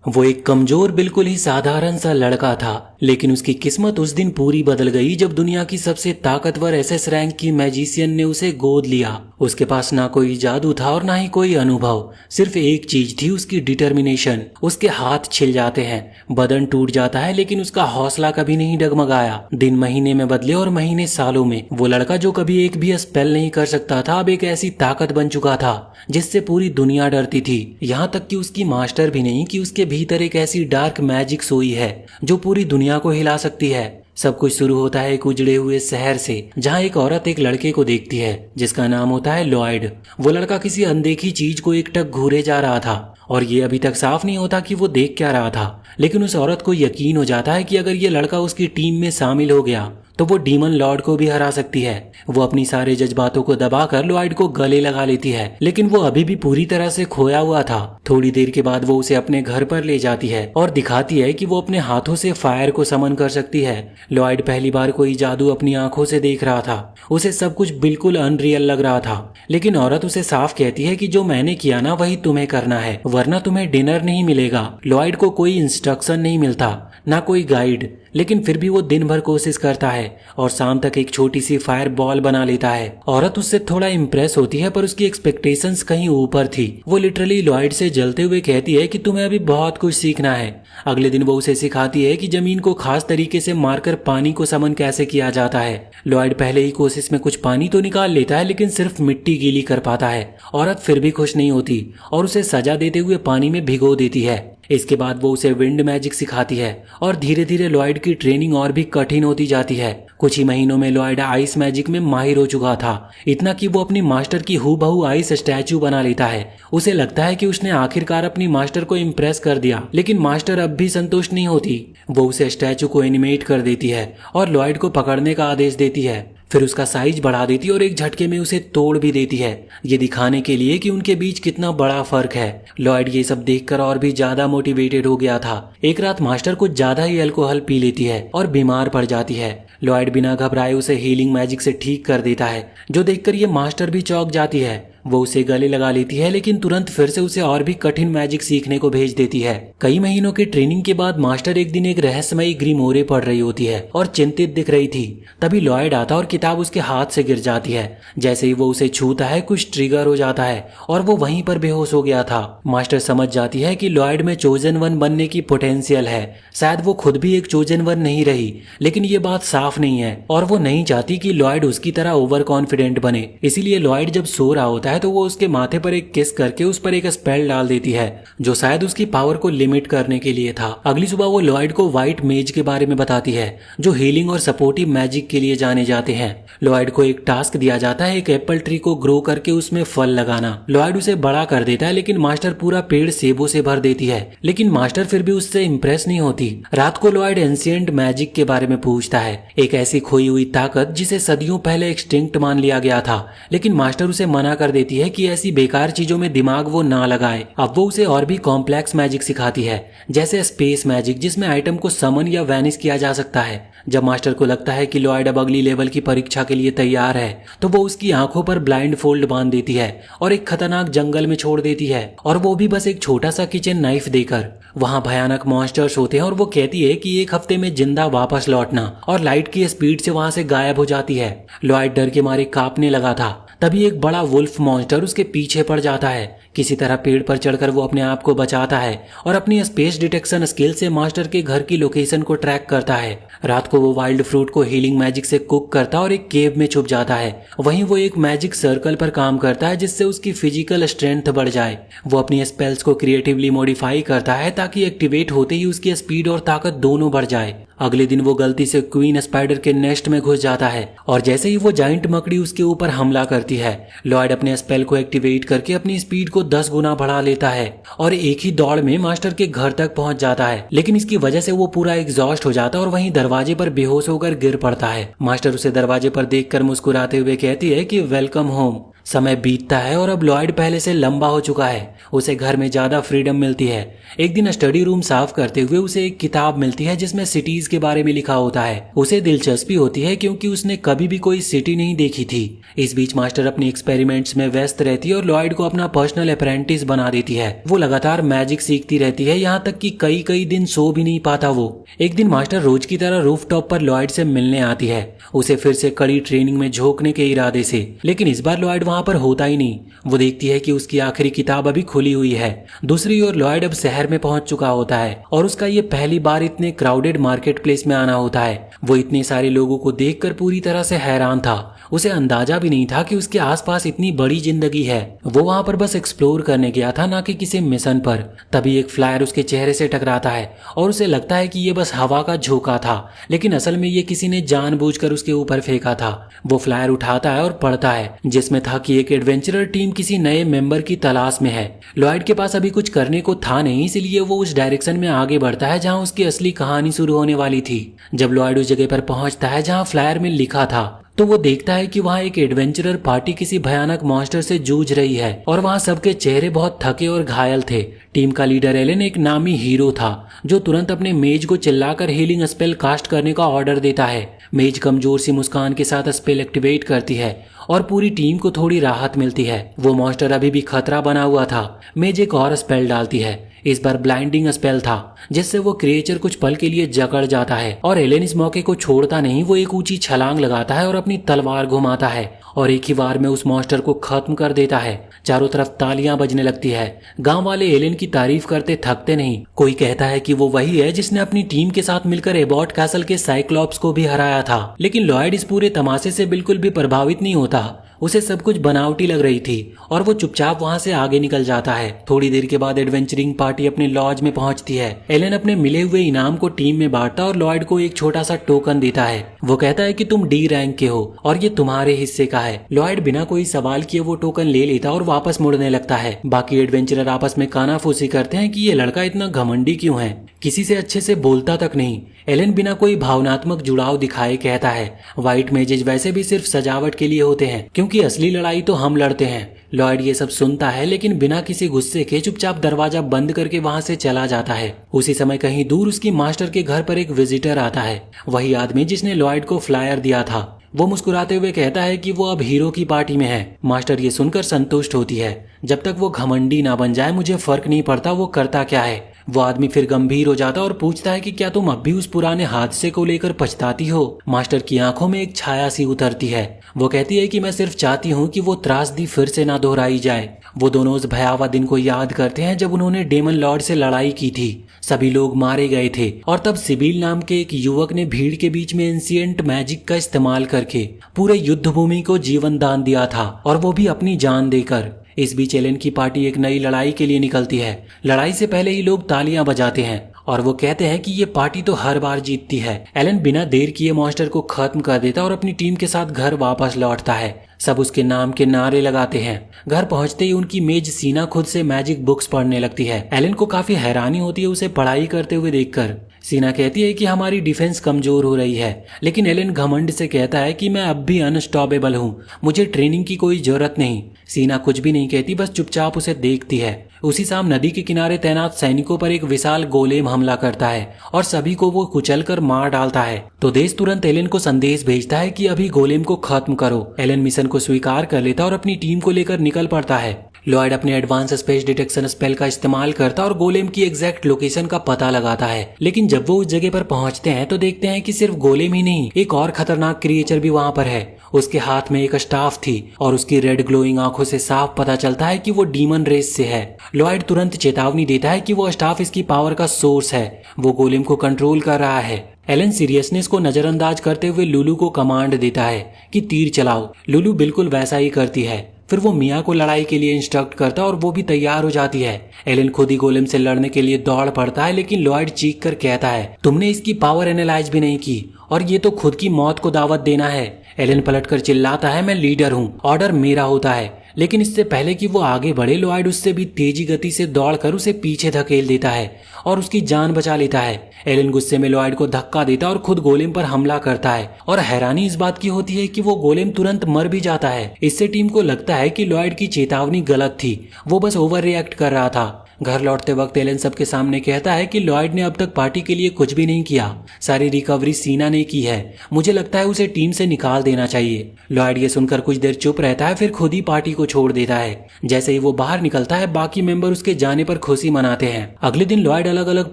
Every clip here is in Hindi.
वो एक कमजोर बिल्कुल ही साधारण सा लड़का था, लेकिन उसकी किस्मत उस दिन पूरी बदल गई जब दुनिया की सबसे ताकतवर एसएस रैंक की मैजिशियन ने उसे गोद लिया। उसके पास ना कोई जादू था और ना ही कोई अनुभव, सिर्फ एक चीज थी, उसकी डिटर्मिनेशन। उसके हाथ छिल जाते हैं, बदन टूट जाता है, लेकिन उसका हौसला कभी नहीं डगमगाया। दिन महीने में बदले और महीने सालों में। वो लड़का जो कभी एक भी स्पेल नहीं कर सकता था, अब एक ऐसी ताकत बन चुका था जिससे पूरी दुनिया डरती थी। यहाँ तक कि उसकी मास्टर भी नहीं, कि उसके भीतर एक ऐसी डार्क मैजिक सोई है जो पूरी दुनिया को हिला सकती है। सब कुछ शुरू होता है एक उजड़े हुए शहर से, जहाँ एक औरत एक लड़के को देखती है जिसका नाम होता है लॉयड। वो लड़का किसी अनदेखी चीज को एकटक घूरे जा रहा था और ये अभी तक साफ नहीं होता कि वो देख क्या रहा था, लेकिन उस औरत को यकीन हो जाता है कि अगर ये लड़का उसकी टीम में शामिल हो गया तो वो डीमन लॉर्ड को भी हरा सकती है। वो अपनी सारे जज्बातों को दबाकर लॉयड को गले लगा लेती है, लेकिन वो अभी भी पूरी तरह से खोया हुआ था। थोड़ी देर के बाद वो उसे अपने घर पर ले जाती है और दिखाती है कि वो अपने हाथों से फायर को समन कर सकती है। लॉयड पहली बार कोई जादू अपनी आंखों से देख रहा था। उसे सब कुछ बिल्कुल अनरियल लग रहा था, लेकिन औरत उसे साफ कहती है कि जो मैंने किया ना वही तुम्हें करना है, वरना तुम्हें डिनर नहीं मिलेगा। लॉयड को कोई इंस्ट्रक्शन नहीं मिलता, ना कोई गाइड, लेकिन फिर भी वो दिन भर कोशिश करता है और शाम तक एक छोटी सी फायर बॉल बना लेता है। औरत उससे थोड़ा इम्प्रेस होती है, पर उसकी एक्सपेक्टेशंस कहीं ऊपर थी। वो लिटरली लॉयड से जलते हुए कहती है कि तुम्हें अभी बहुत कुछ सीखना है। अगले दिन वो उसे सिखाती है कि जमीन को खास तरीके से मारकर पानी को समन कैसे किया जाता है। लॉयड पहले ही कोशिश में कुछ पानी तो निकाल लेता है, लेकिन सिर्फ मिट्टी गीली कर पाता है। औरत फिर भी खुश नहीं होती और उसे सजा देते हुए पानी में भिगो देती है। इसके बाद वो उसे विंड मैजिक सिखाती है और धीरे धीरे लॉयड की ट्रेनिंग और भी कठिन होती जाती है। कुछ ही महीनों में लॉयड आइस मैजिक में माहिर हो चुका था, इतना कि वो अपनी मास्टर की हूबहू आइस स्टैचू बना लेता है। उसे लगता है कि उसने आखिरकार अपनी मास्टर को इम्प्रेस कर दिया, लेकिन मास्टर अब भी संतुष्ट नहीं होती। वो उसे स्टैचू को एनिमेट कर देती है और लॉयड को पकड़ने का आदेश देती है। फिर उसका साइज बढ़ा देती है और एक झटके में उसे तोड़ भी देती है, ये दिखाने के लिए कि उनके बीच कितना बड़ा फर्क है। लॉयड ये सब देखकर और भी ज्यादा मोटिवेटेड हो गया था। एक रात मास्टर कुछ ज्यादा ही अल्कोहल पी लेती है और बीमार पड़ जाती है। लॉयड बिना घबराए उसे हीलिंग मैजिक से ठीक कर देता है, जो देखकर ये मास्टर भी चौंक जाती है। वो उसे गले लगा लेती है, लेकिन तुरंत फिर से उसे और भी कठिन मैजिक सीखने को भेज देती है। कई महीनों की ट्रेनिंग के बाद मास्टर एक दिन एक रहस्यमयी ग्रीमोरे पढ़ रही होती है और चिंतित दिख रही थी। तभी लॉयड आता और किताब उसके हाथ से गिर जाती है। जैसे ही वो उसे छूता है कुछ ट्रिगर हो जाता है और वो वहीं पर बेहोश हो गया था। मास्टर समझ जाती है कि लॉयड में चोजन वन बनने की पोटेंशियल है। शायद वो खुद भी एक चोजन वन नहीं रही, लेकिन ये बात साफ नहीं है और वो नहीं चाहती कि लॉयड उसकी तरह ओवर कॉन्फिडेंट बने। इसीलिए लॉयड जब सो रहा होता है तो वो उसके माथे पर एक किस करके उस पर एक स्पेल डाल देती है, जो शायद उसकी पावर को लिमिट करने के लिए था। अगली सुबह वो लॉयड को व्हाइट मेज के बारे में बताती है, जो हीलिंग और सपोर्टिव मैजिक के लिए जाने जाते हैं। लॉयड को एक टास्क दिया जाता है, एक एप्पल ट्री को ग्रो करके उसमें फल लगाना। लॉयड उसे बड़ा कर देता है, लेकिन मास्टर पूरा पेड़ सेबों से भर देती है, लेकिन मास्टर फिर भी उससे इम्प्रेस नहीं होती। रात को लॉयड एंशिएंट मैजिक के बारे में पूछता है, एक ऐसी खोई हुई ताकत जिसे सदियों पहले एक्सटिंक्ट मान लिया गया था, लेकिन मास्टर उसे मना कर देती है कि ऐसी बेकार चीजों में दिमाग वो ना लगाए। अब वो उसे और भी कॉम्प्लेक्स मैजिक सिखाती है, जैसे स्पेस मैजिक, जिसमें आइटम को समन या वैनिश किया जा सकता है। जब मास्टर को लगता है कि लॉयड अब अगली लेवल की परीक्षा के लिए तैयार है, तो वो उसकी आंखों पर ब्लाइंड फोल्ड बांध देती है और एक खतरनाक जंगल में छोड़ देती है, और वो भी बस एक छोटा सा किचन नाइफ देकर। वहाँ भयानक मॉन्स्टर्स होते हैं और वो कहती है कि एक हफ्ते में जिंदा वापस लौटना, और लाइट की स्पीड से वहाँ से गायब हो जाती है। लॉयड डर के मारे कांपने लगा था। तभी एक बड़ा वुल्फ मॉन्स्टर उसके पीछे पड़ जाता है। किसी तरह पेड़ पर चढ़कर वो अपने आप को बचाता है और अपनी स्पेस डिटेक्शन स्किल से मास्टर के घर की लोकेशन को ट्रैक करता है। रात को वो वाइल्ड फ्रूट को हीलिंग मैजिक से कुक करता और एक केव में छुप जाता है। वहीं वो एक मैजिक सर्कल पर काम करता है, जिससे उसकी फिजिकल स्ट्रेंथ बढ़ जाए। वो अपनी स्पेल्स को क्रिएटिवली मॉडिफाई करता है ताकि एक्टिवेट होते ही उसकी स्पीड और ताकत दोनों बढ़ जाए। अगले दिन वो गलती से क्वीन स्पाइडर के नेस्ट में घुस जाता है और जैसे ही वो जाइंट मकड़ी उसके ऊपर हमला करती है, लॉयड अपने स्पेल को एक्टिवेट करके अपनी स्पीड को 10 गुना बढ़ा लेता है और एक ही दौड़ में मास्टर के घर तक पहुंच जाता है। लेकिन इसकी वजह से वो पूरा एग्जॉस्ट हो जाता है और वहीं दरवाजे पर बेहोश होकर गिर पड़ता है। मास्टर उसे दरवाजे पर देखकर मुस्कुराते हुए कहती है कि वेलकम होम। समय बीतता है और अब लॉयड पहले से लंबा हो चुका है। उसे घर में ज्यादा फ्रीडम मिलती है। एक दिन स्टडी रूम साफ करते हुए उसे एक किताब मिलती है जिसमें सिटीज के बारे में लिखा होता है। उसे दिलचस्पी होती है क्योंकि उसने कभी भी कोई सिटी नहीं देखी थी। इस बीच मास्टर अपने एक्सपेरिमेंट्स में व्यस्त रहती है और लॉयड को अपना पर्सनल अप्रेंटिस बना देती है। वो लगातार मैजिक सीखती रहती है, यहाँ तक कि कई कई दिन सो भी नहीं पाता वो। एक दिन मास्टर रोज की तरह रूफटॉप पर लॉयड से मिलने आती है, उसे फिर से कड़ी ट्रेनिंग में झोंकने के इरादे से। लेकिन इस बार लॉयड वहां पर होता ही नहीं। वो देखती है कि उसकी आखिरी किताब अभी खुली हुई है। दूसरी ओर लॉयड अब शहर में पहुंच चुका होता है और उसका ये पहली बार इतने क्राउडेड मार्केट प्लेस में आना होता है। वो इतने सारे लोगों को देखकर पूरी तरह से हैरान था। उसे अंदाजा भी नहीं था कि उसके आसपास इतनी बड़ी जिंदगी है। वो वहां पर बस एक्सप्लोर करने गया था, ना कि किसी मिशन पर। तभी एक फ्लायर उसके चेहरे से टकराता है और उसे लगता है कि ये बस हवा का झोंका था, लेकिन असल में ये किसी ने जानबूझकर उसके ऊपर फेंका था। वो फ्लायर उठाता है और पढ़ता है, जिसमें था कि एक एडवेंचरर टीम किसी नए मेंबर की तलाश में है। लॉयड के पास अभी कुछ करने को था नहीं, इसलिए वो उस डायरेक्शन में आगे बढ़ता है जहां उसकी असली कहानी शुरू होने वाली थी। जब लॉयड उस जगह पर पहुंचता है जहां फ्लायर में लिखा था, तो वो देखता है कि वहाँ एक एडवेंचरर पार्टी किसी भयानक मॉन्स्टर से जूझ रही है और वहाँ सबके चेहरे बहुत थके और घायल थे। टीम का लीडर एलन एक नामी हीरो था जो तुरंत अपने मेज को चिल्लाकर हीलिंग स्पेल कास्ट करने का ऑर्डर देता है। मेज कमजोर सी मुस्कान के साथ स्पेल एक्टिवेट करती है और पूरी टीम को थोड़ी राहत मिलती है। वो मॉन्स्टर अभी भी खतरा बना हुआ था। मेज एक और स्पेल डालती है, इस बार ब्लाइंडिंग स्पेल था, जिससे वो क्रिएचर कुछ पल के लिए जकड़ जाता है और एलेन इस मौके को छोड़ता नहीं। वो एक ऊंची छलांग लगाता है और अपनी तलवार घुमाता है और एक ही बार में उस मॉन्स्टर को खत्म कर देता है। चारों तरफ तालियां बजने लगती है। गांव वाले एलेन की तारीफ करते थकते नहीं। कोई कहता है कि वो वही है जिसने अपनी टीम के साथ मिलकर एबॉट कैसल के साइक्लॉप्स को भी हराया था। लेकिन लॉयड इस पूरे तमाशे से बिल्कुल भी प्रभावित नहीं होता। उसे सब कुछ बनावटी लग रही थी और वो चुपचाप वहां से आगे निकल जाता है। थोड़ी देर के बाद एडवेंचरिंग पार्टी अपने लॉज में पहुंचती है। एलन अपने मिले हुए इनाम को टीम में बांटता और लॉयड को एक छोटा सा टोकन देता है। वो कहता है कि तुम डी रैंक के हो और ये तुम्हारे हिस्से का है। लॉयड बिना कोई सवाल किए वो टोकन ले लेता और वापस मुड़ने लगता है। बाकी एडवेंचरर आपस में कानाफूसी करते हैं कि ये लड़का इतना घमंडी क्यों है, किसी से अच्छे से बोलता तक नहीं। एलन बिना कोई भावनात्मक जुड़ाव दिखाए कहता है, व्हाइट मेजेज वैसे भी सिर्फ सजावट के लिए होते हैं, क्योंकि असली लड़ाई तो हम लड़ते हैं। लॉयड ये सब सुनता है लेकिन बिना किसी गुस्से के चुपचाप दरवाजा बंद करके वहां से चला जाता है। उसी समय कहीं दूर उसकी मास्टर के घर पर एक विजिटर आता है, वही आदमी जिसने लॉयड को फ्लायर दिया था। वो मुस्कुराते हुए कहता है कि वो अब हीरो की पार्टी में है। मास्टर ये सुनकर संतुष्ट होती है, जब तक वो घमंडी ना बन जाए मुझे फर्क नहीं पड़ता वो करता क्या है। वो आदमी फिर गंभीर हो जाता और पूछता है कि क्या तुम अब भी उस पुराने हादसे को लेकर पछताती हो। मास्टर की आंखों में एक छाया सी उतरती है। वो कहती है कि मैं सिर्फ चाहती हूँ कि वो त्रासदी फिर से ना दोहराई जाए। वो दोनों उस भयावह दिन को याद करते हैं जब उन्होंने डेमन लॉर्ड से लड़ाई की थी। सभी लोग मारे गए थे और तब सिबिल नाम के एक युवक ने भीड़ के बीच में एंशिएंट मैजिक का इस्तेमाल करके पूरे युद्ध भूमि को जीवन दान दिया था, और वो भी अपनी जान देकर। इस बीच एलन की पार्टी एक नई लड़ाई के लिए निकलती है। लड़ाई से पहले ही लोग तालियां बजाते हैं और वो कहते हैं कि ये पार्टी तो हर बार जीतती है। एलन बिना देर किए मॉन्स्टर को खत्म कर देता और अपनी टीम के साथ घर वापस लौटता है। सब उसके नाम के नारे लगाते हैं। घर पहुंचते ही उनकी मेज सीना खुद से मैजिक बुक्स पढ़ने लगती है। एलन को काफी हैरानी होती है उसे पढ़ाई करते हुए देखकर। सीना कहती है कि हमारी डिफेंस कमजोर हो रही है, लेकिन एलन घमंड से कहता है कि मैं अब भी अनस्टॉपेबल हूँ, मुझे ट्रेनिंग की कोई जरूरत नहीं। सीना कुछ भी नहीं कहती, बस चुपचाप उसे देखती है। उसी शाम नदी के किनारे तैनात सैनिकों पर एक विशाल गोलेम हमला करता है और सभी को वो कुचलकर मार डालता है। तो देश तुरंत एलन को संदेश भेजता है कि अभी गोलेम को खत्म करो। एलन मिशन को स्वीकार कर लेता और अपनी टीम को लेकर निकल पड़ता है। लॉयड अपने एडवांस स्पेस डिटेक्शन स्पेल का इस्तेमाल करता और गोलेम की एग्जैक्ट लोकेशन का पता लगाता है। लेकिन जब वो उस जगह पर पहुंचते हैं तो देखते हैं कि सिर्फ गोलेम ही नहीं, एक और खतरनाक क्रिएचर भी वहां पर है। उसके हाथ में एक स्टाफ थी और उसकी रेड ग्लोइंग आंखों से साफ पता चलता है कि वो डीमन रेस से है। लॉयड तुरंत चेतावनी देता है कि वो स्टाफ इसकी पावर का सोर्स है, वो गोलेम को कंट्रोल कर रहा है। एलन सीरियसनेस को नजरअंदाज करते हुए लुलू को कमांड देता है कि तीर चलाओ। लुलू बिल्कुल वैसा ही करती है। फिर वो मिया को लड़ाई के लिए इंस्ट्रक्ट करता और वो भी तैयार हो जाती है। एलन खुद ही गोलेम से लड़ने के लिए दौड़ पड़ता है, लेकिन लॉयड चीख कर कहता है, तुमने इसकी पावर एनालाइज भी नहीं की और ये तो खुद की मौत को दावत देना है। एलन पलटकर चिल्लाता है, मैं लीडर हूँ, ऑर्डर मेरा होता है। लेकिन इससे पहले कि वो आगे बढ़े लॉयड उससे भी तेजी गति से दौड़कर उसे पीछे धकेल देता है और उसकी जान बचा लेता है। एलन गुस्से में लॉयड को धक्का देता और खुद गोलेम पर हमला करता है और हैरानी इस बात की होती है कि वो गोलेम तुरंत मर भी जाता है। इससे टीम को लगता है कि लॉयड की चेतावनी गलत थी, वो बस ओवर रिएक्ट कर रहा था। घर लौटते वक्त एलन सबके सामने कहता है कि लॉयड ने अब तक पार्टी के लिए कुछ भी नहीं किया, सारी रिकवरी सीना ने की है, मुझे लगता है उसे टीम से निकाल देना चाहिए। लॉयड ये सुनकर कुछ देर चुप रहता है, फिर खुद ही पार्टी को छोड़ देता है। जैसे ही वो बाहर निकलता है बाकी मेंबर उसके जाने पर खुशी मनाते हैं। अगले दिन लॉयड अलग अलग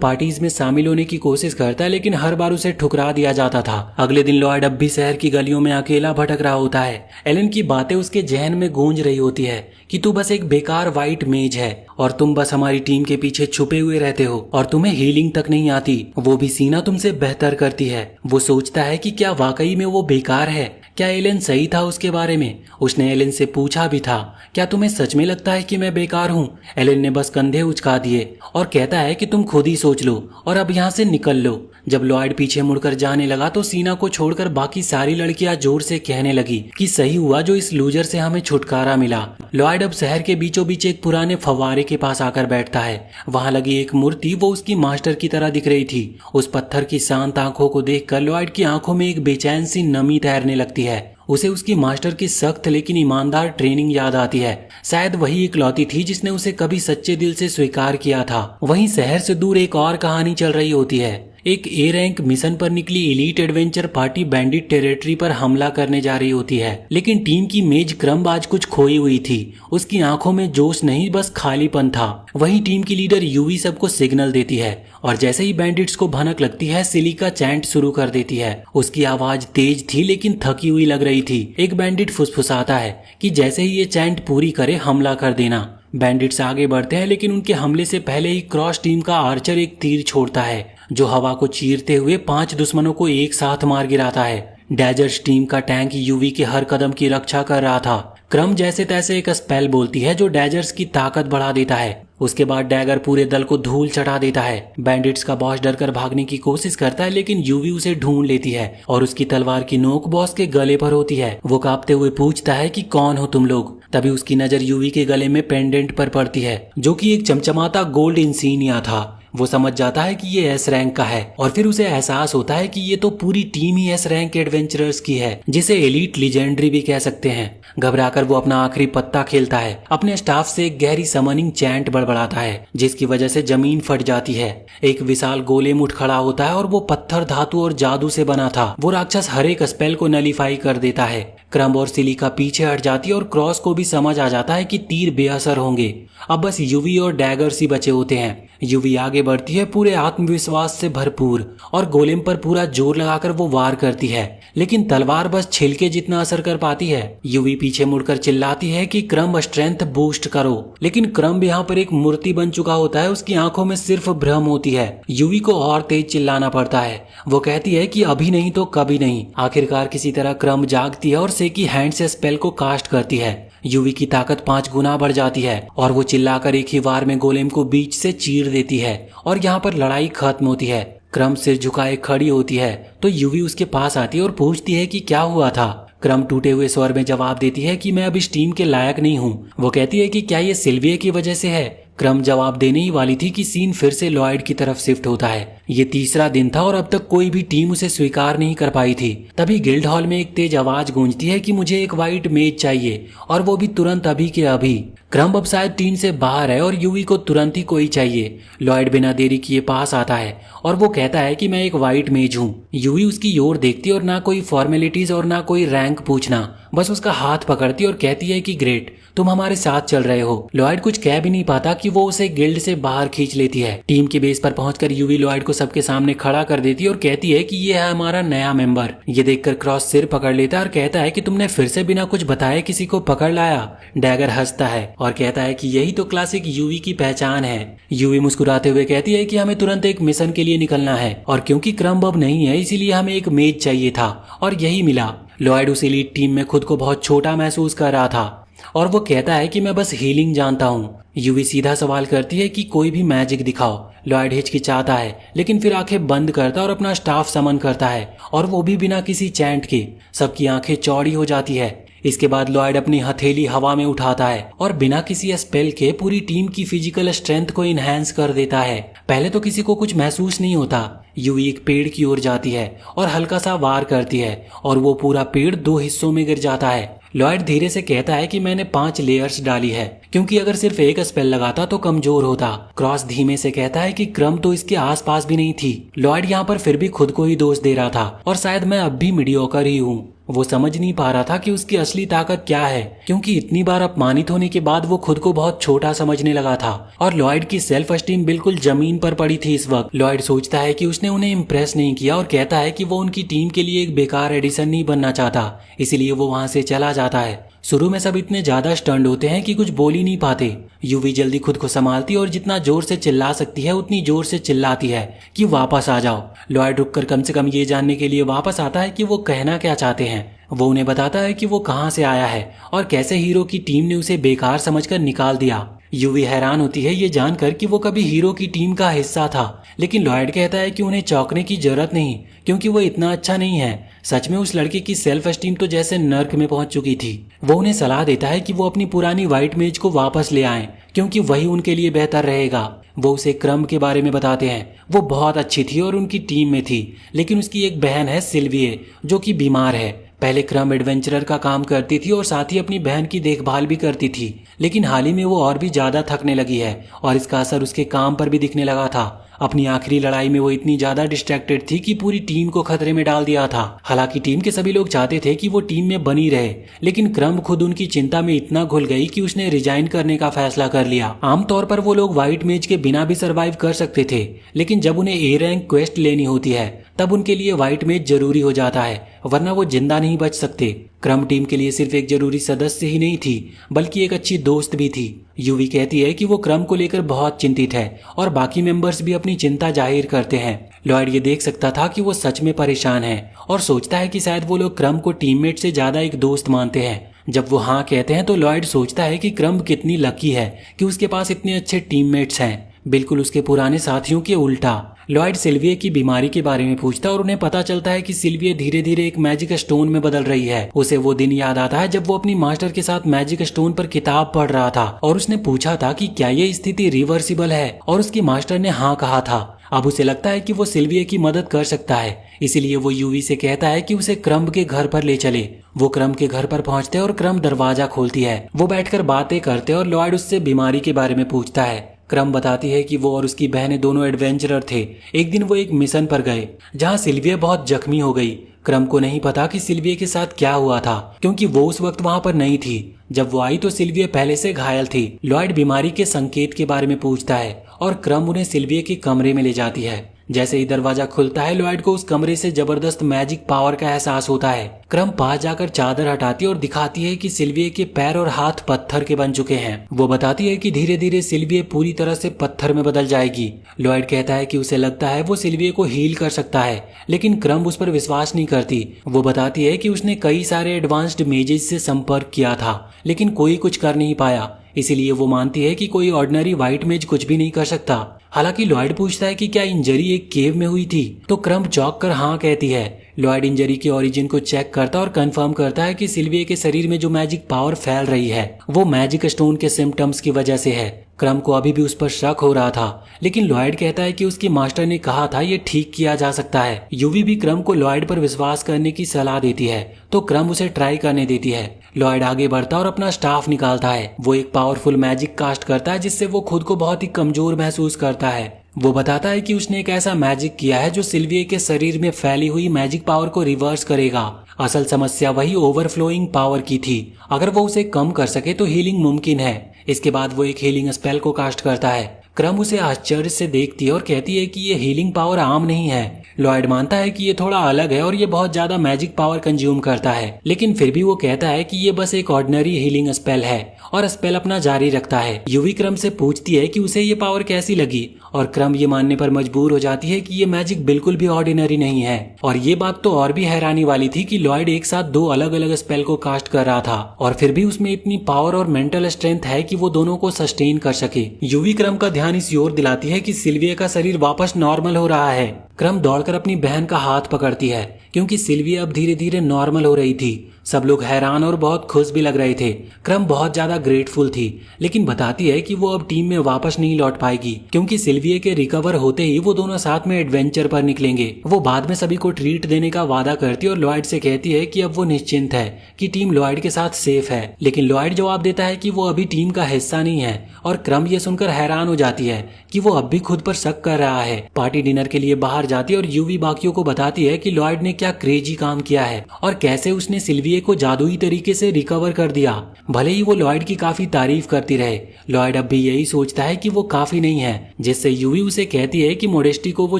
पार्टीज में शामिल होने की कोशिश करता है, लेकिन हर बार उसे ठुकरा दिया जाता था। अगले दिन लॉयड अब भी शहर की गलियों में अकेला भटक रहा होता है। एलन की बातें उसके जहन में गूंज रही होती है कि तू बस एक बेकार व्हाइट मेज है और तुम बस हमारी टीम के पीछे छुपे हुए रहते हो और तुम्हें हीलिंग तक नहीं आती, वो भी सीना तुमसे बेहतर करती है। वो सोचता है कि क्या वाकई में वो बेकार है, क्या एलन सही था उसके बारे में। उसने एलन से पूछा भी था, क्या तुम्हें सच में लगता है कि मैं बेकार हूँ? एलन ने बस कंधे उचका दिए और कहता है कि तुम खुद ही सोच लो और अब यहाँ से निकल लो। जब लॉयड पीछे मुड़कर जाने लगा तो सीना को छोड़कर बाकी सारी लड़कियां जोर से कहने लगी कि सही हुआ जो इस लूजर से हमें छुटकारा मिला। लॉयड अब शहर के बीचों बीच एक पुराने फव्वारे के पास आकर बैठता है। वहां लगी एक मूर्ति वो उसकी मास्टर की तरह दिख रही थी। उस पत्थर की शांत आंखों को देखकर लॉयड की आंखों में एक बेचैन सी नमी तैरने लगती है। उसे उसकी मास्टर की सख्त लेकिन ईमानदार ट्रेनिंग याद आती है। शायद वही इकलौती थी जिसने उसे कभी सच्चे दिल से स्वीकार किया था। वहीं शहर से दूर एक और कहानी चल रही होती है। एक ए रैंक मिशन पर निकली elite adventure party bandit territory पर हमला करने जा रही होती है, लेकिन टीम की मेज क्रम्ब आज कुछ खोई हुई थी। उसकी आंखों में जोश नहीं बस खालीपन था। वहीं टीम की लीडर यूवी सबको सिग्नल देती है और जैसे ही बैंडिट्स को भनक लगती है सिलिका चैंट शुरू कर देती है। उसकी आवाज तेज थी लेकिन थकी हुई लग रही थी। एक बैंडिट फुसफुसाता है कि जैसे ही ये चैंट पूरी करे हमला कर देना। बैंडिट्स आगे बढ़ते हैं लेकिन उनके हमले से पहले ही क्रॉस टीम का आर्चर एक तीर छोड़ता है जो हवा को चीरते हुए 5 दुश्मनों को एक साथ मार गिराता है। डैजर्स टीम का टैंक यूवी के हर कदम की रक्षा कर रहा था। क्रम जैसे तैसे एक स्पेल बोलती है जो डैजर्स की ताकत बढ़ा देता है। उसके बाद डैगर पूरे दल को धूल चढ़ा देता है। बैंडिट्स का बॉस डरकर भागने की कोशिश करता है लेकिन यूवी उसे ढूंढ लेती है और उसकी तलवार की नोक बॉस के गले पर होती है। वो कांपते हुए पूछता है कि कौन हो तुम लोग। तभी उसकी नजर यूवी के गले में पेंडेंट पर पड़ती है जो कि एक चमचमाता गोल्ड इंसिग्निया था। वो समझ जाता है कि ये एस रैंक का है और फिर उसे एहसास होता है कि ये तो पूरी टीम ही एस रैंक एडवेंचरर्स की है, जिसे एलीट लीजेंडरी भी कह सकते हैं। घबराकर वो अपना आखिरी पत्ता खेलता है। अपने स्टाफ से एक गहरी समनिंग चैंट बड़बड़ाता है जिसकी वजह से जमीन फट जाती है। एक विशाल गोलेम उठ खड़ा होता है और वो पत्थर, धातु और जादू से बना था। वो राक्षस हर एक स्पेल को नलीफाई कर देता है। क्रम्ब और सिलिका पीछे हट जाती है और क्रॉस को भी समझ आ जाता है कि तीर बेअसर होंगे। अब बस यूवी और डैगर्स ही बचे होते हैं। यूवी आगे बढ़ती है पूरे आत्मविश्वास से भरपूर और गोलेम पर पूरा जोर लगाकर वो वार करती है, लेकिन तलवार बस छिलके जितना असर कर पाती है। यूवी पीछे मुड़कर चिल्लाती है कि क्रम्ब स्ट्रेंथ बूस्ट करो, लेकिन क्रम्ब यहाँ पर एक मूर्ति बन चुका होता है। उसकी आंखों में सिर्फ भ्रम होती है। यूवी को और तेज चिल्लाना पड़ता है। वो कहती है कि अभी नहीं तो कभी नहीं। आखिरकार किसी तरह क्रम्ब जागती है और सेकी हैंड से स्पेल को कास्ट करती है। यूवी की ताकत 5 गुना बढ़ जाती है और वो चिल्लाकर एक ही वार में गोलेम को बीच से चीर देती है और यहाँ पर लड़ाई खत्म होती है। क्रम सिर झुकाए खड़ी होती है तो यूवी उसके पास आती है और पूछती है कि क्या हुआ था। क्रम टूटे हुए स्वर में जवाब देती है कि मैं अब इस टीम के लायक नहीं हूँ। वो कहती है कि क्या ये सिल्विया की वजह से है। क्रम जवाब देने ही वाली थी कि सीन फिर से लॉयड की तरफ शिफ्ट होता है। ये तीसरा दिन था और अब तक कोई भी टीम उसे स्वीकार नहीं कर पाई थी। तभी गिल्ड हॉल में एक तेज आवाज गूंजती है कि मुझे एक व्हाइट मेज चाहिए और वो भी तुरंत अभी के अभी। क्रम अब शायद टीम से बाहर है और यूवी को तुरंत ही कोई चाहिए। लॉयड बिना देरी किए पास आता है और वो कहता है कि मैं एक व्हाइट मेज हूँ। यूवी उसकी ओर देखती और ना कोई फॉर्मेलिटीज और ना कोई रैंक पूछना, बस उसका हाथ पकड़ती और कहती है कि ग्रेट, तुम हमारे साथ चल रहे हो। लॉयड कुछ कह भी नहीं पाता कि वो उसे गिल्ड से बाहर खींच लेती है। टीम के बेस पर पहुंचकर यूवी लॉयड को सबके सामने खड़ा कर देती है और कहती है कि ये है हमारा नया मेंबर। ये देखकर क्रॉस सिर पकड़ लेता है और कहता है कि तुमने फिर से बिना कुछ बताए किसी को पकड़ लाया। डैगर हंसता है और कहता है कि यही तो क्लासिक यूवी की पहचान है। यूवी मुस्कुराते हुए कहती है कि हमें तुरंत एक मिशन के लिए निकलना है और क्योंकि क्रम अब नहीं है इसीलिए हमें एक मेज चाहिए था और यही मिला। लॉयड उस एलीट टीम में खुद को बहुत छोटा महसूस कर रहा था और वो कहता है कि मैं बस हीलिंग जानता हूँ। यूवी सीधा सवाल करती है कि कोई भी मैजिक दिखाओ। लॉयड हिचकिचाता है लेकिन फिर आंखें बंद करता है और अपना स्टाफ समन करता है और वो भी बिना किसी चैंट के। सबकी आंखें चौड़ी हो जाती है। इसके बाद लॉयड अपनी हथेली हवा में उठाता है और बिना किसी स्पेल के पूरी टीम की फिजिकल स्ट्रेंथ को इनहेंस कर देता है। पहले तो किसी को कुछ महसूस नहीं होता। यूवी एक पेड़ की ओर जाती है और हल्का सा वार करती है और वो पूरा पेड़ 2 हिस्सों में गिर जाता है। लॉयड धीरे से कहता है कि मैंने 5 लेयर्स डाली है, क्योंकि अगर सिर्फ एक स्पेल लगाता तो कमजोर होता। क्रॉस धीमे से कहता है कि क्रम तो इसके आसपास भी नहीं थी। लॉयड यहाँ पर फिर भी खुद को ही दोष दे रहा था और शायद मैं अब भी मीडियोकर ही हूँ। वो समझ नहीं पा रहा था कि उसकी असली ताकत क्या है, क्योंकि इतनी बार अपमानित होने के बाद वो खुद को बहुत छोटा समझने लगा था और लॉयड की सेल्फ एस्टीम बिल्कुल जमीन पर पड़ी थी इस वक्त। लॉयड सोचता है कि उसने उन्हें इम्प्रेस नहीं किया और कहता है कि वो उनकी टीम के लिए एक बेकार एडिशन नहीं बनना चाहता, इसीलिए वो वहां से चला जाता है। शुरू में सब इतने ज्यादा स्टंड होते हैं कि कुछ बोल ही नहीं पाते। यूवी जल्दी खुद को संभालती है और जितना जोर से चिल्ला सकती है उतनी जोर से चिल्लाती है कि वापस आ जाओ। लॉयड रुककर कम से कम ये जानने के लिए वापस आता है कि वो कहना क्या चाहते हैं। वो उन्हें बताता है कि वो कहाँ से आया है और कैसे हीरो की टीम ने उसे बेकार समझकर निकाल दिया। यूवी हैरान होती है ये जानकर कि वो कभी हीरो की टीम का हिस्सा था, लेकिन लॉयड कहता है कि उन्हें चौंकने की जरूरत नहीं, क्योंकि वो इतना अच्छा नहीं है। सच में उस लड़के की सेल्फ एस्टीम तो जैसे नर्क में पहुंच चुकी थी। वो उन्हें सलाह देता है कि वो अपनी पुरानी व्हाइट मेज को वापस ले आएं, क्योंकि वही उनके लिए बेहतर रहेगा। वो उसे क्रम के बारे में बताते हैं। वो बहुत अच्छी थी और उनकी टीम में थी, लेकिन उसकी एक बहन है सिल्विए, जो कि बीमार है। पहले क्रम एडवेंचरर का काम करती थी और साथ ही अपनी बहन की देखभाल भी करती थी, लेकिन हाल ही में वो और भी ज्यादा थकने लगी है और इसका असर उसके काम पर भी दिखने लगा था। अपनी आखिरी लड़ाई में वो इतनी ज्यादा डिस्ट्रैक्टेड थी कि पूरी टीम को खतरे में डाल दिया था। हालांकि टीम के सभी लोग चाहते थे कि वो टीम में बनी रहे, लेकिन क्रम खुद उनकी चिंता में इतना घुल गई कि उसने रिजाइन करने का फैसला कर लिया। आमतौर पर वो लोग व्हाइट मेज के बिना भी सरवाइव कर सकते थे, लेकिन जब उन्हें ए रैंक क्वेस्ट लेनी होती है तब उनके लिए व्हाइट मेज जरूरी हो जाता है, वरना वो जिंदा नहीं बच सकते। क्रम टीम के लिए सिर्फ एक जरूरी सदस्य ही नहीं थी, बल्कि एक अच्छी दोस्त भी थी। यूवी कहती है कि वो क्रम को लेकर बहुत चिंतित है और बाकी मेंबर्स भी अपनी चिंता जाहिर करते हैं। लॉयड ये देख सकता था कि वो सच में परेशान है और सोचता है कि शायद वो लोग क्रम को टीममेट से ज्यादा एक दोस्त मानते हैं। जब वो हाँ कहते हैं तो लॉयड सोचता है कि क्रम कितनी लकी है कि उसके पास इतने अच्छे टीममेट्स हैं, बिल्कुल उसके पुराने साथियों के उल्टा। लॉयड सिल्विया की बीमारी के बारे में पूछता और उन्हें पता चलता है कि सिल्विया धीरे धीरे एक मैजिक स्टोन में बदल रही है। उसे वो दिन याद आता है जब वो अपनी मास्टर के साथ मैजिक स्टोन पर किताब पढ़ रहा था और उसने पूछा था कि क्या ये स्थिति रिवर्सिबल है, और उसकी मास्टर ने हाँ कहा था। अब उसे लगता है कि वो सिल्विया की मदद कर सकता है, इसीलिए वो यूवी से कहता है कि उसे क्रम के घर पर ले चले। वो क्रम के घर पर पहुंचते हैं और क्रम दरवाजा खोलती है। वो बैठकर बातें करते और लॉयड उससे बीमारी के बारे में पूछता है। क्रम बताती है कि वो और उसकी बहनें दोनों एडवेंचरर थे। एक दिन वो एक मिशन पर गए जहां सिल्विया बहुत जख्मी हो गई। क्रम को नहीं पता कि सिल्विया के साथ क्या हुआ था, क्योंकि वो उस वक्त वहां पर नहीं थी। जब वो आई तो सिल्विया पहले से घायल थी। लॉयड बीमारी के संकेत के बारे में पूछता है और क्रम उन्हें सिल्विया के कमरे में ले जाती है। जैसे ही दरवाजा खुलता है लॉयड को उस कमरे से जबरदस्त मैजिक पावर का एहसास होता है। क्रम पास जाकर चादर हटाती और दिखाती है कि सिल्विया के पैर और हाथ पत्थर के बन चुके हैं। वो बताती है कि धीरे धीरे सिल्विया पूरी तरह से पत्थर में बदल जाएगी। लॉयड कहता है कि उसे लगता है वो सिल्विया को हील कर सकता है, लेकिन क्रम उस पर विश्वास नहीं करती। वो बताती है कि उसने कई सारे एडवांस्ड मेजेज से संपर्क किया था, लेकिन कोई कुछ कर नहीं पाया। इसीलिए वो मानती है कि कोई ऑर्डिनरी व्हाइट मेज कुछ भी नहीं कर सकता। हालांकि लॉयड पूछता है कि क्या इंजरी एक केव में हुई थी, तो क्रम चौंक कर हाँ कहती है। लॉयड इंजरी के ओरिजिन को चेक करता और कंफर्म करता है कि सिल्विया के शरीर में जो मैजिक पावर फैल रही है वो मैजिक स्टोन के सिम्टम्स की वजह से है। क्रम को अभी भी उस पर शक हो रहा था, लेकिन लॉयड कहता है कि उसकी मास्टर ने कहा था ये ठीक किया जा सकता है। यूवी भी क्रम को लॉयड पर विश्वास करने की सलाह देती है, तो क्रम उसे ट्राई करने देती है। लॉयड आगे बढ़ता और अपना स्टाफ निकालता है। वो एक पावरफुल मैजिक कास्ट करता है जिससे वो खुद को बहुत ही कमजोर महसूस करता है। वो बताता है कि उसने एक ऐसा मैजिक किया है जो सिल्विया के शरीर में फैली हुई मैजिक पावर को रिवर्स करेगा। असल समस्या वही ओवरफ्लोइंग पावर की थी। अगर वो उसे कम कर सके तो हीलिंग मुमकिन है। इसके बाद वो एक हीलिंग स्पेल को कास्ट करता है। क्रम उसे आश्चर्य से देखती है और कहती है कि ये हीलिंग पावर आम नहीं है। लॉयड मानता है कि ये थोड़ा अलग है और ये बहुत ज्यादा मैजिक पावर कंज्यूम करता है, लेकिन फिर भी वो कहता है कि ये बस एक ऑर्डिनरी हीलिंग स्पेल है और स्पेल अपना जारी रखता है। यूवी क्रम से पूछती है कि उसे ये पावर कैसी लगी, और क्रम ये मानने पर मजबूर हो जाती है कि ये मैजिक बिल्कुल भी ऑर्डिनरी नहीं है। और ये बात तो और भी हैरानी वाली थी कि लॉयड एक साथ 2 अलग अलग स्पेल को कास्ट कर रहा था और फिर भी उसमें इतनी पावर और मेंटल स्ट्रेंथ है कि वो दोनों को सस्टेन कर सके। यूवी क्रम का ध्यान इस ओर दिलाती है कि सिल्विया का शरीर वापस नॉर्मल हो रहा है। क्रम दौड़कर अपनी बहन का हाथ पकड़ती है, क्योंकि सिल्विया अब धीरे धीरे नॉर्मल हो रही थी। सब लोग हैरान और बहुत खुश भी लग रहे थे। क्रम बहुत ज्यादा ग्रेटफुल थी, लेकिन बताती है कि वो अब टीम में वापस नहीं लौट पाएगी क्योंकि सिल्विया के रिकवर होते ही वो दोनों साथ में एडवेंचर पर निकलेंगे। वो बाद में सभी को ट्रीट देने का वादा करती है और लॉयड से कहती है कि अब वो निश्चिंत है कि टीम लॉयड के साथ सेफ है। लेकिन लॉयड जवाब देता है कि वो अभी टीम का हिस्सा नहीं है और क्रम ये सुनकर हैरान हो जाती है कि वो अब भी खुद पर शक कर रहा है। पार्टी डिनर के लिए बाहर जाती है और यूवी बाकियों को बताती है कि लॉयड ने क्या क्रेजी काम किया है और कैसे उसने सिल्विया को जादुई तरीके से रिकवर कर दिया। भले ही वो लॉयड की काफी तारीफ करती रहे, लॉयड अब भी यही सोचता है कि वो काफी नहीं है, जिससे यूवी उसे कहती है कि मोडेस्टी को वो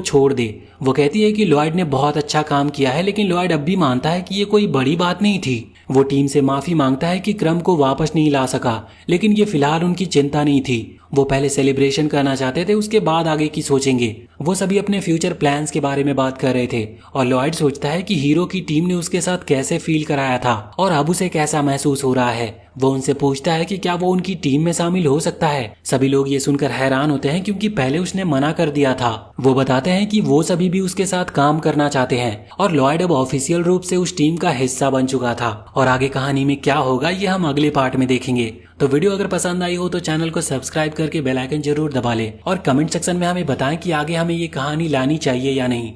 छोड़ दे। वो कहती है कि लॉयड ने बहुत अच्छा काम किया है, लेकिन लॉयड अब भी मानता है कि ये कोई बड़ी बात नहीं थी। वो टीम से माफी मांगता है कि क्रम को वापस नहीं ला सका, लेकिन ये फिलहाल उनकी चिंता नहीं थी। वो पहले सेलिब्रेशन करना चाहते थे, उसके बाद आगे की सोचेंगे। वो सभी अपने फ्यूचर प्लान्स के बारे में बात कर रहे थे और लॉयड सोचता है कि हीरो की टीम ने उसके साथ कैसे फील कराया था और अब उसे कैसा महसूस हो रहा है। वो उनसे पूछता है कि क्या वो उनकी टीम में शामिल हो सकता है। सभी लोग ये सुनकर हैरान होते हैं क्योंकि पहले उसने मना कर दिया था। वो बताते हैं कि वो सभी भी उसके साथ काम करना चाहते हैं और लॉयड अब ऑफिशियल रूप से उस टीम का हिस्सा बन चुका था। और आगे कहानी में क्या होगा ये हम अगले पार्ट में देखेंगे। तो वीडियो अगर पसंद आई हो तो चैनल को सब्सक्राइब करके बेल आइकन जरूर दबा लें और कमेंट सेक्शन में हमें बताएं कि आगे हमें ये कहानी लानी चाहिए या नहीं।